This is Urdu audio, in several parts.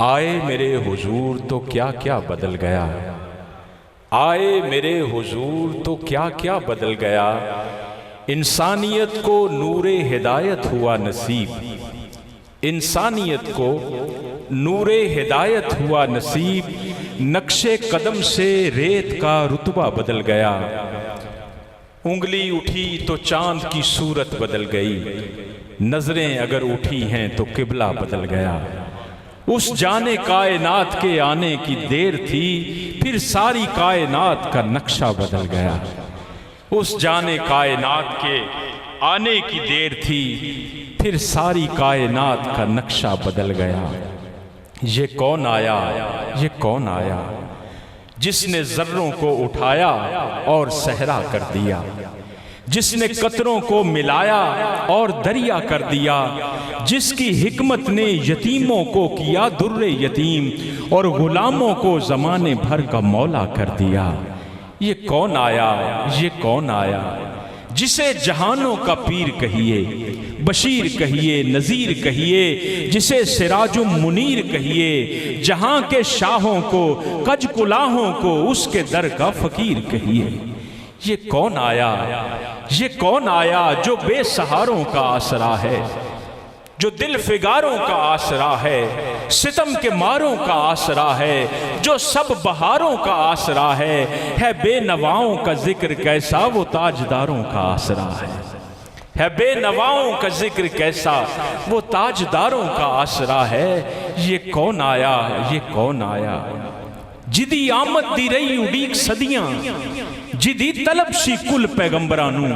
آئے میرے حضور تو کیا کیا بدل گیا، آئے میرے حضور تو کیا کیا بدل گیا، انسانیت کو نور ہدایت ہوا نصیب، انسانیت کو نور ہدایت ہوا نصیب، نقش قدم سے ریت کا رتبہ بدل گیا، انگلی اٹھی تو چاند کی صورت بدل گئی، نظریں اگر اٹھی ہیں تو قبلہ بدل گیا، اس جانے کائنات کے آنے کی دیر تھی، پھر ساری کائنات کا نقشہ بدل گیا، اس جانے کائنات کے آنے کی دیر تھی، پھر ساری کائنات کا نقشہ بدل گیا۔ یہ کون آیا، یہ کون آیا، جس نے ذروں کو اٹھایا اور صحرا کر دیا، جس نے قطروں کو ملایا اور دریا کر دیا، جس کی حکمت نے یتیموں کو کیا در یتیم اور غلاموں کو زمانے بھر کا مولا کر دیا۔ یہ کون آیا، یہ کون آیا، جسے جہانوں کا پیر کہیے، بشیر کہیے، نذیر کہیے، جسے سراج منیر کہیے، جہاں کے شاہوں کو، کج کلاہوں کو اس کے در کا فقیر کہیے۔ یہ کون آیا، یہ کون آیا، جو بے سہاروں کا آسرا ہے، جو دل فگاروں کا آسرا ہے، ستم کے ماروں کا آسرا ہے، جو سب بہاروں کا آسرا ہے بے نواؤں کا ذکر کیسا، وہ تاجداروں کا آسرا ہے بے نواؤں کا ذکر کیسا، وہ تاجداروں کا آسرا ہے۔ یہ کون آیا، یہ کون آیا، جدی آمد دی رہی اڈیک صدیاں، جدی طلب سی کل پیغمبرانوں،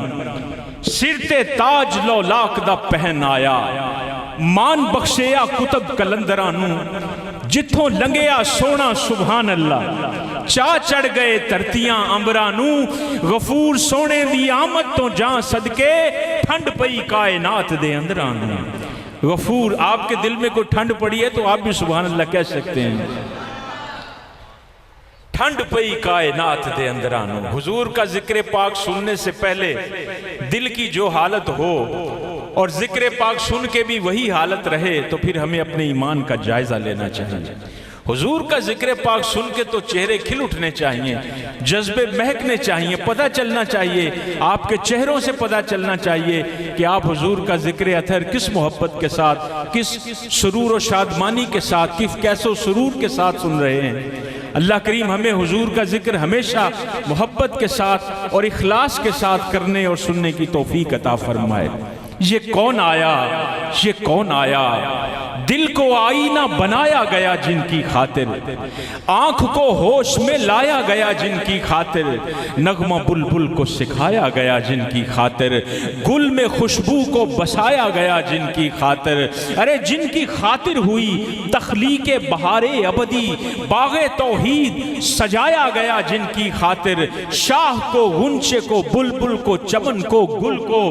سرتے تاج لو لاک دا پہن آیا، مان بخشیا کتب کلندرانوں، جتھوں لنگیا سونا سبحان اللہ، چاہ چڑھ گئے ترتیاں امبرانوں، غفور سونے دی آمد تو جان صدقے، ٹھنڈ پئی کائنات دے اندرانوں۔ غفور، آپ کے دل میں کوئی ٹھنڈ پڑی ہے تو آپ بھی سبحان اللہ کہہ سکتے ہیں۔ ٹھنڈ پئی کائنات دے اندرانوں۔ حضور کا ذکر پاک سننے سے پہلے دل کی جو حالت ہو اور ذکر پاک سن کے بھی وہی حالت رہے تو پھر ہمیں اپنے ایمان کا جائزہ لینا چاہیے۔ حضور کا ذکر پاک سن کے تو چہرے کھل اٹھنے چاہیے، جذبے مہکنے چاہیے، پتہ چلنا چاہیے، آپ کے چہروں سے پتہ چلنا چاہیے کہ آپ حضور کا ذکر اطہر کس محبت کے ساتھ، کس سرور و شادمانی کے ساتھ، کس کیسو سرور کے ساتھ سن رہے ہیں۔ اللہ کریم ہمیں حضور کا ذکر ہمیشہ محبت کے ساتھ اور اخلاص کے ساتھ کرنے اور سننے کی توفیق عطا فرمائے۔ یہ کون آیا، یہ کون آیا، دل کو آئینہ بنایا گیا جن کی خاطر، آنکھ کو ہوش میں لایا گیا جن کی خاطر، نغمہ بلبل کو سکھایا گیا جن کی خاطر، گل میں خوشبو کو بسایا گیا جن کی خاطر، ارے جن کی خاطر ہوئی تخلیق بہار ابدی، باغ توحید سجایا گیا جن کی خاطر، شاہ کو، غنچے کو، بلبل کو، چمن کو، گل کو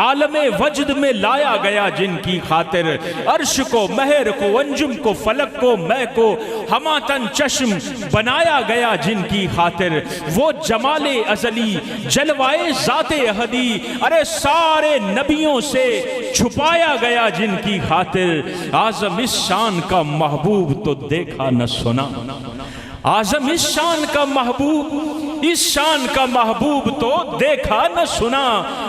عالم وجد میں لایا گیا جن کی خاطر، عرش کو، مہر کو، انجم کو، فلک کو، مے کو ہماتن چشم بنایا گیا جن کی خاطر، وہ جمال ازلی، جلوائے ذات احدی، ارے سارے نبیوں سے چھپایا گیا جن کی خاطر، اعظم اس شان کا محبوب تو دیکھا نہ سنا، اعظم اس شان کا محبوب، اس شان کا محبوب تو دیکھا نہ سنا،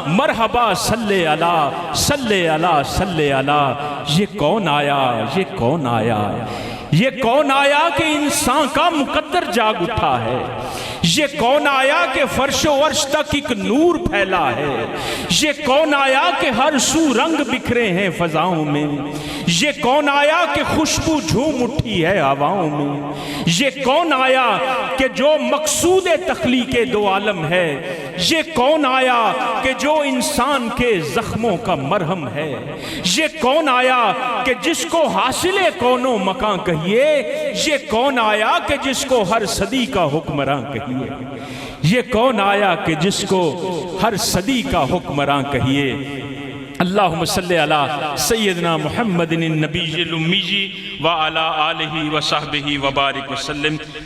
مرحبا صلی اللہ، صلی اللہ، صلی اللہ۔ یہ کون آیا، یہ کون آیا، یہ کون آیا کہ انسان کا مقدر جاگ اٹھا ہے، یہ کون آیا کہ فرش و عرش تک ایک نور پھیلا ہے، یہ کون آیا کہ ہر سو رنگ بکھرے ہیں فضاؤں میں، یہ کون آیا کہ خوشبو جھوم اٹھی ہے ہواؤں میں، یہ کون آیا کہ جو مقصود تخلیق دو عالم ہے، یہ کون آیا کہ جو انسان کے زخموں کا مرہم ہے، یہ کون آیا کہ جس کو حاصل کونوں مکان کہیے، یہ کون آیا کہ جس کو ہر صدی کا حکمراں کہیے، یہ کون آیا کہ جس کو ہر صدی کا حکمراں کہیے۔ اللہم صلی علی سیدنا محمد النبی الامی وعلی آلہ وصحبہ وبارک وسلم۔